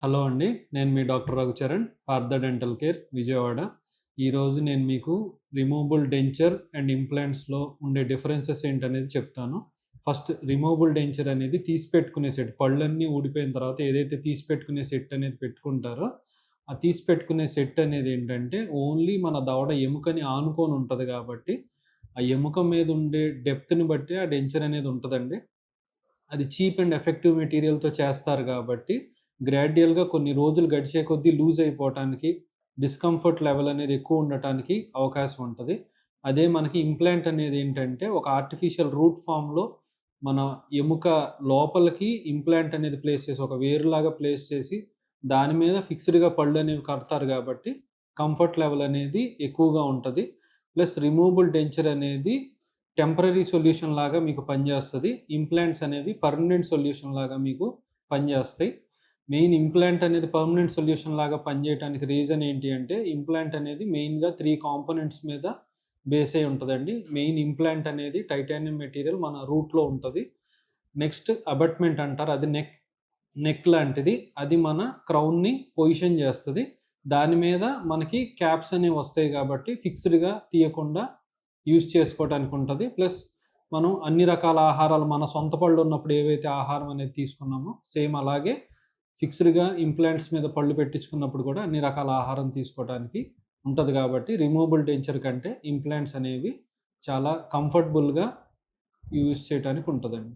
Hello అండి. నేను మీ doctor Raghucharan, Partha dental care, Vijayawada. ఈరోజు నేను మీకు రిమూవబుల్ డెంచర్ అండ్ ఇంప్లాంట్స్‌లో ఉండే డిఫరెన్సెస్ ఏంటనేది చెప్తాను. ఫస్ట్ రిమూవబుల్ డెంచర్ అనేది తీసి పెట్టుకునే సెట్. పళ్ళన్నీ ఊడిపోయిన తర్వాత ఏదైతే తీసి పెట్టుకునే సెట్ అనేది పెట్టుకుంటారో, ఆ తీసి పెట్టుకునే సెట్ అనేది ఏంటంటే, ఓన్లీ మన దవడ ఎముకని ఆనుకోని ఉంటది కాబట్టి, ఆ ఎముక మీద ఉండే డెప్త్‌ని బట్టి ఆ డెంచర్ అనేది ఉంటదండి. అది చీప్ అండ్ ఎఫెక్టివ్ మెటీరియల్‌తో చేస్తారు గాబట్టి, గ్రాడ్యుయల్‌గా కొన్ని రోజులు గడిచే కొద్దీ లూజ్ అయిపోవటానికి, డిస్కంఫర్ట్ లెవెల్ అనేది ఎక్కువ ఉండటానికి అవకాశం ఉంటది. అదే మనకి ఇంప్లాంట్ అనేది ఏంటంటే, ఒక ఆర్టిఫిషియల్ రూట్ ఫార్మ్‌లో మన ఎముక లోపలికి ఇంప్లాంట్ అనేది ప్లేస్ చేసి, ఒక వేరులాగా ప్లేస్ చేసి, దాని మీద ఫిక్స్‌డ్‌గా పళ్ళనేవి కడతారు గాబట్టి, కంఫర్ట్ లెవెల్ అనేది ఎక్కువగా ఉంటది. ప్లస్ రిమూవబుల్ డెంచర్ అనేది టెంపరరీ సొల్యూషన్ లాగా మీకు పనిచేస్తది. ఇంప్లాంట్స్ అనేవి పర్మనెంట్ సొల్యూషన్ లాగా మీకు పనిచేస్తాయి. మెయిన్ ఇంప్లాంట్ అనేది పర్మనెంట్ సొల్యూషన్ లాగా పనిచేయటానికి రీజన్ ఏంటి అంటే, ఇంప్లాంట్ అనేది మెయిన్‌గా 3 కాంపోనెంట్స్ మీద బేస్ అయ్యి ఉంటదండి. మెయిన్ ఇంప్లాంట్ అనేది టైటానియం మెటీరియల్ మన రూట్‌లో ఉంటది. నెక్స్ట్ అబాట్మెంట్ అంటారు. అది నెక్ నెక్ లాంటిది. అది మన క్రౌన్‌ని పొజిషన్ చేస్తది. దాని మీద మనకి క్యాప్స్ అనేవి వస్తాయి కాబట్టి ఫిక్స్‌డ్‌గా తీయకుండా యూజ్ చేసుకోవటానికి ఉంటది. ప్లస్ మనం అన్ని రకాల ఆహారాలు మన సొంత పళ్ళు ఉన్నప్పుడు ఏవైతే ఆహారం అనేది తీసుకున్నామో సేమ్ అలాగే ఫిక్స్‌డ్‌గా ఇంప్లాంట్స్ మీద పళ్ళు పెట్టించుకున్నప్పుడు కూడా అన్ని రకాల ఆహారం తీసుకోవటానికి ఉంటది కాబట్టి రిమూవబుల్ డెంచర్ కంటే ఇంప్లాంట్స్ అనేవి చాలా కంఫర్టబుల్‌గా యూజ్ చేయటానికి ఉంటదండి.